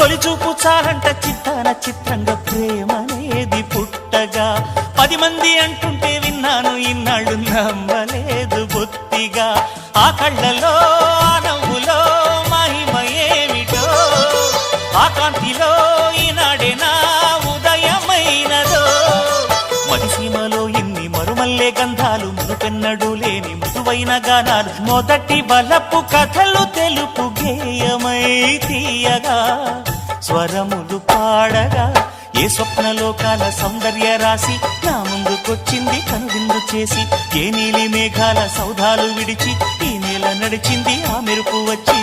తొలి చూపు చాలంట చిత్తాన చిత్రంగా ప్రేమనేది పుట్టగా 10 మంది అంటుంటే విన్నాను ఇన్నాళ్ళు నమ్మలేదు బొత్తిగా ఆ కళ్ళలో ఆ నవ్వులో మహిమ ఏమిటో ఆ కాంతిలో ఈనాడే నా ఉదయమైనదో మదిసీమలో ఇన్ని మరుమల్లే గంధాలు మునుపెన్నడు లేని మృదువైన గానాలు మొదటి బలపు కథలు తెలుపు గేయమై తీయగా స్వరములు పాడగా ఏ స్వప్నలోకాల సౌందర్య రాసి నా ముందుకొచ్చింది కనువిందు చేసి ఏ నీలి మేఘాల సౌధాలు విడిచి ఈ నేల నడిచింది ఆ మెరుపు వచ్చి